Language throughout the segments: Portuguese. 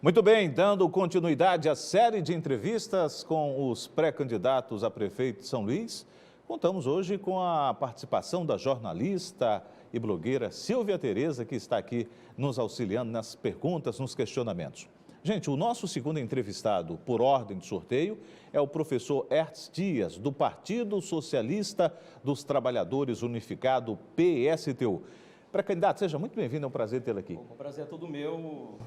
Muito bem, dando continuidade à série de entrevistas com os pré-candidatos a prefeito de São Luís, contamos hoje com a participação da jornalista e blogueira Silvia Tereza, que está aqui nos auxiliando nas perguntas, nos questionamentos. Gente, o nosso segundo entrevistado, por ordem de sorteio, é o professor Hertz Dias, do Partido Socialista dos Trabalhadores Unificado, PSTU. Pré-candidato, seja muito bem-vindo, é um prazer tê-lo aqui. O prazer é todo meu.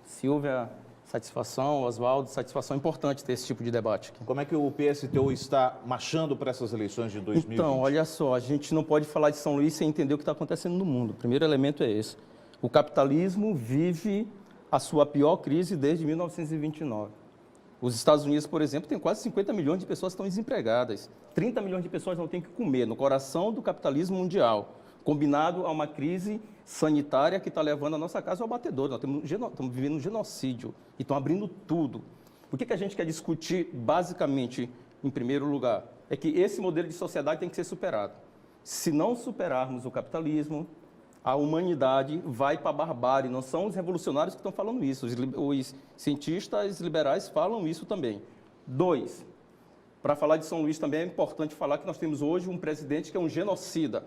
Silvia, satisfação, Oswaldo, satisfação importante ter esse tipo de debate aqui. Como é que o PSTU está marchando para essas eleições de 2020? Então, olha só, a gente não pode falar de São Luís sem entender o que está acontecendo no mundo. O primeiro elemento é esse. O capitalismo vive a sua pior crise desde 1929. Os Estados Unidos, por exemplo, tem quase 50 milhões de pessoas que estão desempregadas. 30 milhões de pessoas não têm o que comer, no coração do capitalismo mundial, combinado a uma crise sanitária que está levando a nossa casa ao abatedouro. Nós estamos vivendo um genocídio e estão abrindo tudo. O que a gente quer discutir, basicamente, em primeiro lugar, é que esse modelo de sociedade tem que ser superado. Se não superarmos o capitalismo, a humanidade vai para a barbárie. Não são os revolucionários que estão falando isso, os cientistas liberais falam isso também. 2, para falar de São Luís também é importante falar que nós temos hoje um presidente que é um genocida.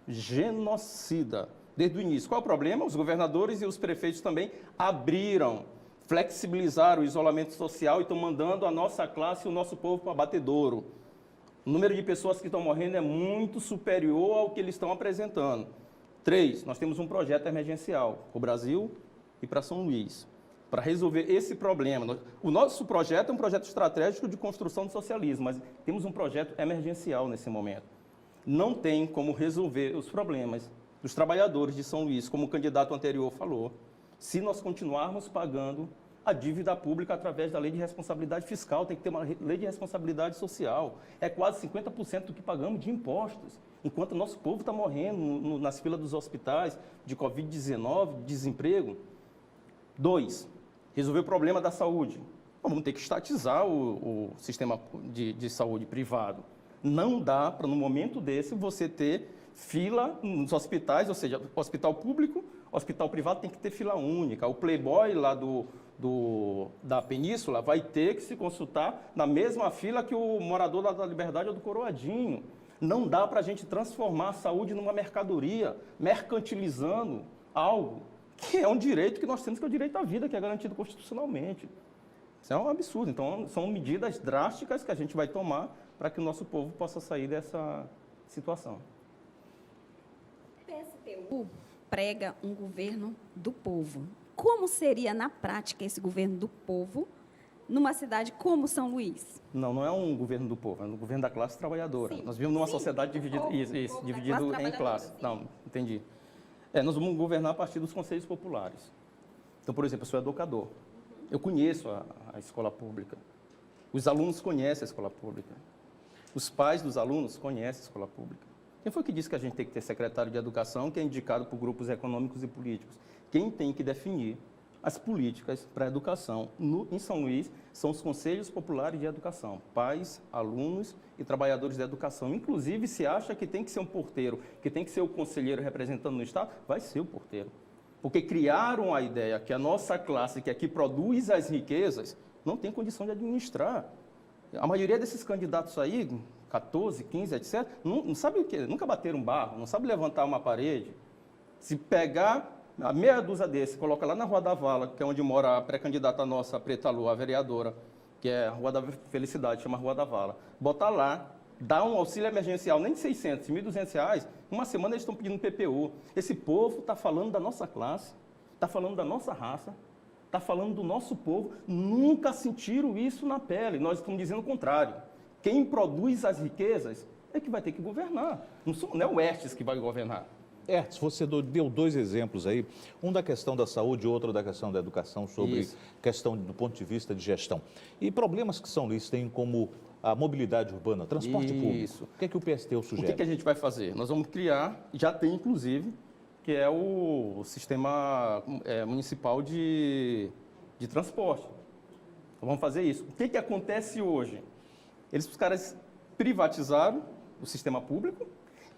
Genocida, desde o início. Qual é o problema? Os governadores e os prefeitos também abriram, flexibilizaram o isolamento social e estão mandando a nossa classe e o nosso povo para abatedouro. O número de pessoas que estão morrendo é muito superior ao que eles estão apresentando. 3, nós temos um projeto emergencial para o Brasil e para São Luís, para resolver esse problema. O nosso projeto é um projeto estratégico de construção do socialismo, mas temos um projeto emergencial nesse momento. Não tem como resolver os problemas dos trabalhadores de São Luís, como o candidato anterior falou, se nós continuarmos pagando a dívida pública através da lei de responsabilidade fiscal. Tem que ter uma lei de responsabilidade social. É quase 50% do que pagamos de impostos, enquanto o nosso povo está morrendo nas filas dos hospitais de Covid-19, de desemprego. 2, resolver o problema da saúde. Vamos ter que estatizar o sistema de saúde privado. Não dá para, no momento desse, você ter fila nos hospitais, ou seja, hospital público, hospital privado tem que ter fila única. O playboy lá da Península vai ter que se consultar na mesma fila que o morador da Liberdade ou do Coroadinho. Não dá para a gente transformar a saúde numa mercadoria, mercantilizando algo que é um direito que nós temos, que é o direito à vida, que é garantido constitucionalmente. Isso é um absurdo. Então, são medidas drásticas que a gente vai tomar para que o nosso povo possa sair dessa situação. O PSTU prega um governo do povo. Como seria, na prática, esse governo do povo numa cidade como São Luís? Não é um governo do povo, é um governo da classe trabalhadora. Sim. Nós vivemos numa sociedade dividida em classes. Não, entendi. Nós vamos governar a partir dos conselhos populares. Então, por exemplo, eu sou educador. Eu conheço a escola pública. Os alunos conhecem a escola pública. Os pais dos alunos conhecem a escola pública. Quem foi que disse que a gente tem que ter secretário de educação, que é indicado por grupos econômicos e políticos? Quem tem que definir as políticas para a educação em São Luís são os conselhos populares de educação, pais, alunos e trabalhadores da educação. Inclusive, se acha que tem que ser um porteiro, que tem que ser o conselheiro representando no Estado, vai ser o porteiro. Porque criaram a ideia que a nossa classe, que aqui produz as riquezas, não tem condição de administrar. A maioria desses candidatos aí, 14, 15, etc., não sabe o quê? Nunca bateram barro, não sabe levantar uma parede. Se pegar a meia dúzia desse, coloca lá na Rua da Vala, que é onde mora a pré-candidata nossa, a Preta Lu, a vereadora, que é a Rua da Felicidade, chama Rua da Vala, botar lá, dá um auxílio emergencial, nem de 600, R$ 1.200, uma semana eles estão pedindo PPU. Esse povo está falando da nossa classe, está falando da nossa raça, está falando do nosso povo, nunca sentiram isso na pele. Nós estamos dizendo o contrário. Quem produz as riquezas é que vai ter que governar. Não é o Hertz que vai governar. Hertz, você deu 2 exemplos aí, um da questão da saúde e outro da questão da educação, sobre questão do ponto de vista de gestão. E problemas que São Luís tem como a mobilidade urbana, transporte público. O que é que o PSTU sugere? O que a gente vai fazer? Nós vamos criar, já tem inclusive, que é o sistema municipal de transporte. Então, vamos fazer isso. O que acontece hoje? Os caras privatizaram o sistema público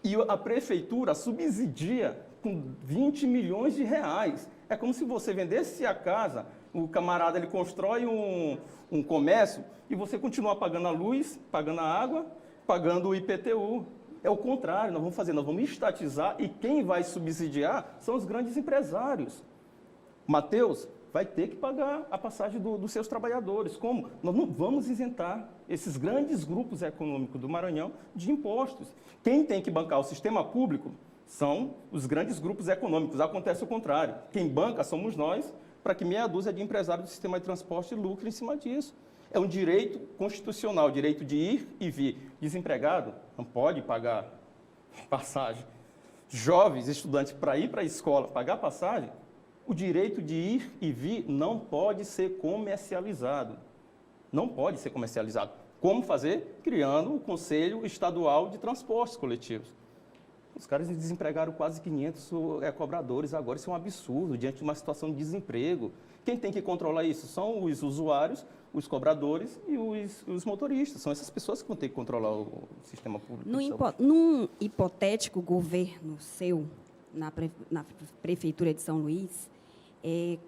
e a prefeitura subsidia com 20 milhões de reais. É como se você vendesse a casa, O camarada ele constrói um comércio e você continua pagando a luz, pagando a água, pagando o IPTU. É o contrário, nós vamos estatizar e quem vai subsidiar são os grandes empresários. Mateus vai ter que pagar a passagem dos seus trabalhadores. Como? Nós não vamos isentar esses grandes grupos econômicos do Maranhão de impostos. Quem tem que bancar o sistema público são os grandes grupos econômicos. Acontece o contrário. Quem banca somos nós, para que meia dúzia de empresários do sistema de transporte lucre em cima disso. É um direito constitucional, o direito de ir e vir. Desempregado não pode pagar passagem. Jovens, estudantes, para ir para a escola, pagar passagem, o direito de ir e vir não pode ser comercializado. Não pode ser comercializado. Como fazer? Criando o Conselho Estadual de Transportes Coletivos. Os caras desempregaram quase 500 cobradores agora. Isso é um absurdo, diante de uma situação de desemprego. Quem tem que controlar isso? São os usuários, os cobradores e os motoristas. São essas pessoas que vão ter que controlar o sistema público. Num hipotético governo seu, na Prefeitura de São Luís,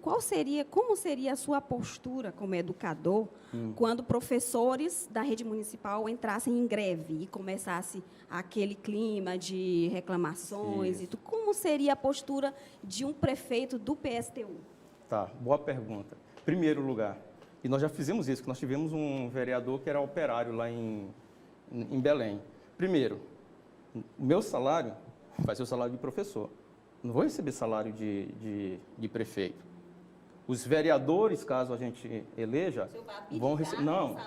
como seria a sua postura como educador quando professores da rede municipal entrassem em greve e começasse aquele clima de reclamações? Como seria a postura de um prefeito do PSTU? Tá, boa pergunta. Primeiro lugar, e nós já fizemos isso, que nós tivemos um vereador que era operário lá em Belém. Primeiro, o meu salário vai ser o salário de professor. Não vou receber salário de prefeito. Os vereadores, caso a gente eleja, vão receber. Não,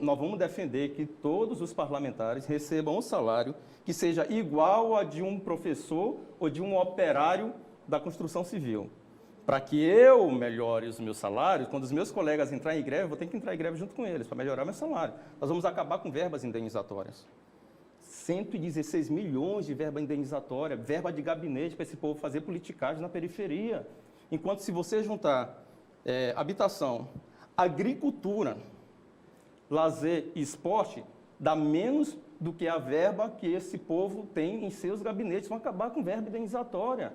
nós vamos defender que todos os parlamentares recebam um salário que seja igual a de um professor ou de um operário da construção civil. Para que eu melhore os meus salários, quando os meus colegas entrarem em greve, eu vou ter que entrar em greve junto com eles, para melhorar meu salário. Nós vamos acabar com verbas indenizatórias. 116 milhões de verba indenizatória, verba de gabinete para esse povo fazer politicagem na periferia. Enquanto se você juntar habitação, agricultura, lazer e esporte, dá menos do que a verba que esse povo tem em seus gabinetes. Vão acabar com verba indenizatória.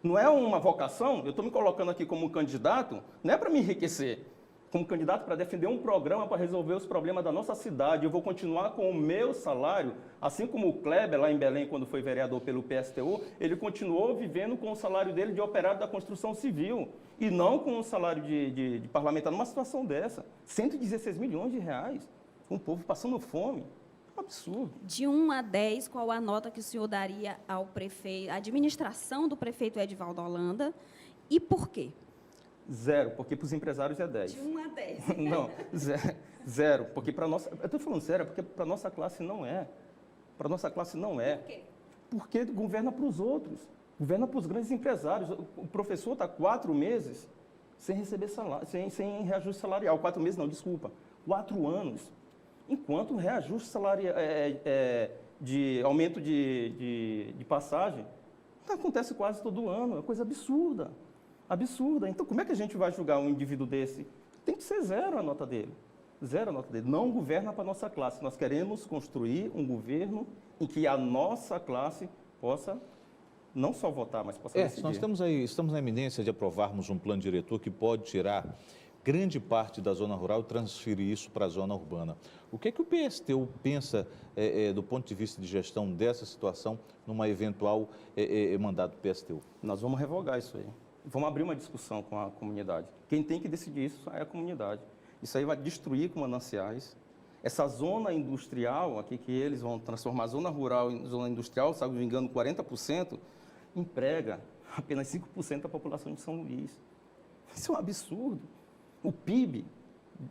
Não é uma vocação, eu estou me colocando aqui como candidato, não é para me enriquecer. Como candidato para defender um programa para resolver os problemas da nossa cidade. Eu vou continuar com o meu salário, assim como o Kleber, lá em Belém, quando foi vereador pelo PSTU, ele continuou vivendo com o salário dele de operário da construção civil e não com o salário de parlamentar numa situação dessa. 116 milhões de reais, um povo passando fome. Absurdo. De 1 a 10, qual a nota que o senhor daria ao prefeito, à administração do prefeito Edivaldo Holanda e por quê? 0, porque para os empresários é 10. De 1 a 10. Não, 0, porque para nossa... Eu estou falando sério, porque para a nossa classe não é. Para a nossa classe não é. Por quê? Porque governa para os outros, governa para os grandes empresários. O professor está 4 meses sem receber salário, sem reajuste salarial. 4 meses não, desculpa, 4 anos. Enquanto o reajuste salarial de aumento de passagem acontece quase todo ano, é coisa absurda. Absurda. Então, como é que a gente vai julgar um indivíduo desse? Tem que ser 0 a nota dele. 0 a nota dele. Não governa para a nossa classe. Nós queremos construir um governo em que a nossa classe possa não só votar, mas possa decidir. Nós estamos na iminência de aprovarmos um plano diretor que pode tirar grande parte da zona rural e transferir isso para a zona urbana. O que é que o PSTU pensa do ponto de vista de gestão dessa situação numa eventual mandato do PSTU? Nós vamos revogar isso aí. Vamos abrir uma discussão com a comunidade. Quem tem que decidir isso é a comunidade. Isso aí vai destruir com mananciais. Essa zona industrial aqui, que eles vão transformar a zona rural em zona industrial, salvo engano, 40%, emprega apenas 5% da população de São Luís. Isso é um absurdo. O PIB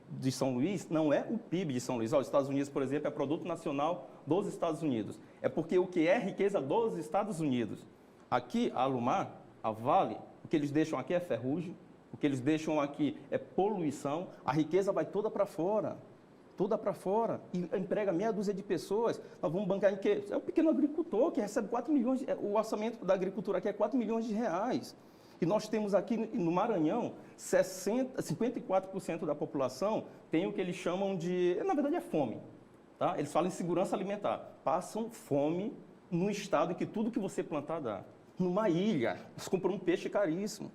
de São Luís não é o PIB de São Luís. Os Estados Unidos, por exemplo, é produto nacional dos Estados Unidos. É porque o que é riqueza dos Estados Unidos. Aqui, a Alumar, a Vale, o que eles deixam aqui é ferrugem, o que eles deixam aqui é poluição, a riqueza vai toda para fora. Toda para fora, e emprega meia dúzia de pessoas. Nós vamos bancar em quê? É o pequeno agricultor que recebe 4 milhões, o orçamento da agricultura aqui é 4 milhões de reais. E nós temos aqui no Maranhão, 54% da população tem o que eles chamam de, na verdade é fome. Tá? Eles falam em segurança alimentar. Passam fome num estado em que tudo que você plantar dá. Numa ilha, eles compram um peixe caríssimo.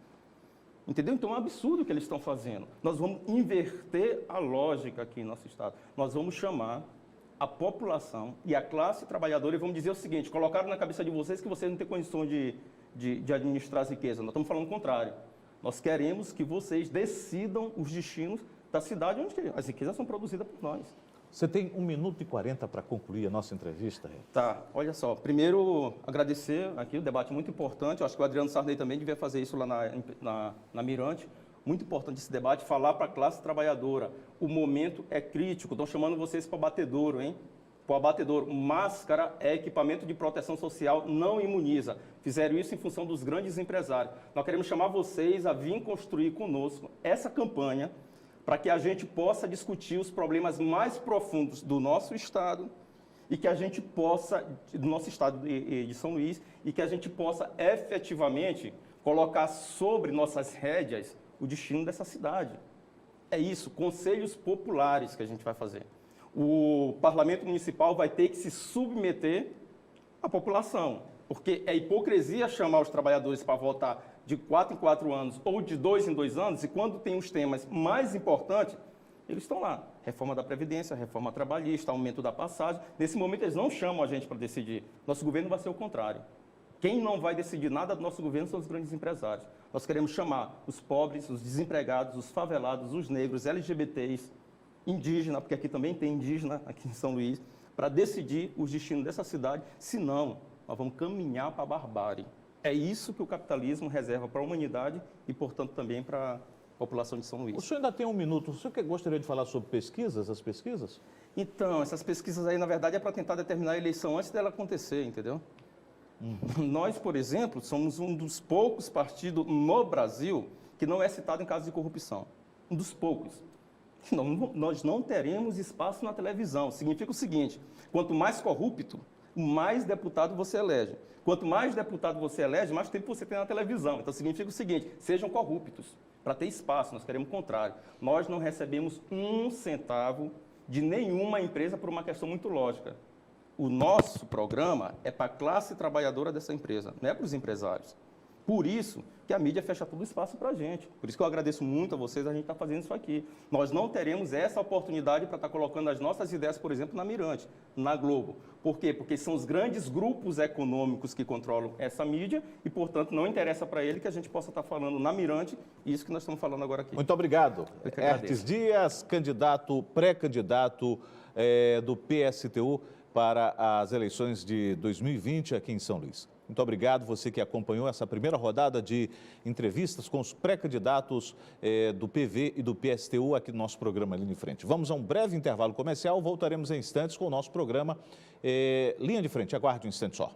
Entendeu? Então é um absurdo o que eles estão fazendo. Nós vamos inverter a lógica aqui em nosso Estado. Nós vamos chamar a população e a classe trabalhadora e vamos dizer o seguinte: colocaram na cabeça de vocês que vocês não têm condições de administrar as riquezas. Nós estamos falando o contrário. Nós queremos que vocês decidam os destinos da cidade onde as riquezas são produzidas por nós. Você tem 1 minuto e 40 para concluir a nossa entrevista. Tá, olha só. Primeiro, agradecer aqui, o debate muito importante. Eu acho que o Adriano Sarney também devia fazer isso lá na Mirante. Muito importante esse debate, falar para a classe trabalhadora. O momento é crítico. Estão chamando vocês para o abatedouro, hein? Para o abatedouro. Máscara é equipamento de proteção social, não imuniza. Fizeram isso em função dos grandes empresários. Nós queremos chamar vocês a vir construir conosco essa campanha para que a gente possa discutir os problemas mais profundos do nosso Estado e que a gente possa, do nosso Estado de São Luís, e que a gente possa efetivamente colocar sobre nossas rédeas o destino dessa cidade. É isso, conselhos populares que a gente vai fazer. O parlamento municipal vai ter que se submeter à população, porque é hipocrisia chamar os trabalhadores para votar de 4 em 4 anos ou de 2 em 2 anos, e quando tem os temas mais importantes, eles estão lá. Reforma da Previdência, reforma trabalhista, aumento da passagem. Nesse momento, eles não chamam a gente para decidir. Nosso governo vai ser o contrário. Quem não vai decidir nada do nosso governo são os grandes empresários. Nós queremos chamar os pobres, os desempregados, os favelados, os negros, LGBTs, indígenas, porque aqui também tem indígena, aqui em São Luís, para decidir os destinos dessa cidade. Senão, nós vamos caminhar para a barbárie. É isso que o capitalismo reserva para a humanidade e, portanto, também para a população de São Luís. O senhor ainda tem 1 minuto. O senhor gostaria de falar sobre pesquisas, as pesquisas? Então, essas pesquisas aí, na verdade, é para tentar determinar a eleição antes dela acontecer, entendeu? Nós, por exemplo, somos um dos poucos partidos no Brasil que não é citado em casos de corrupção. Um dos poucos. Nós não teremos espaço na televisão. Significa o seguinte: quanto mais corrupto, mais deputado você elege. Quanto mais deputado você elege, mais tempo você tem na televisão. Então, significa o seguinte: sejam corruptos, para ter espaço. Nós queremos o contrário. Nós não recebemos 1 centavo de nenhuma empresa por uma questão muito lógica. O nosso programa é para a classe trabalhadora dessa empresa, não é para os empresários. Por isso que a mídia fecha todo o espaço para a gente. Por isso que eu agradeço muito a vocês, a gente está fazendo isso aqui. Nós não teremos essa oportunidade para estar colocando as nossas ideias, por exemplo, na Mirante, na Globo. Por quê? Porque são os grandes grupos econômicos que controlam essa mídia e, portanto, não interessa para ele que a gente possa estar falando na Mirante isso que nós estamos falando agora aqui. Muito obrigado. Hertes Dias, pré-candidato do PSTU para as eleições de 2020 aqui em São Luís. Muito obrigado, você que acompanhou essa primeira rodada de entrevistas com os pré-candidatos do PV e do PSTU aqui no nosso programa Linha de Frente. Vamos a um breve intervalo comercial, voltaremos em instantes com o nosso programa Linha de Frente. Aguarde um instante só.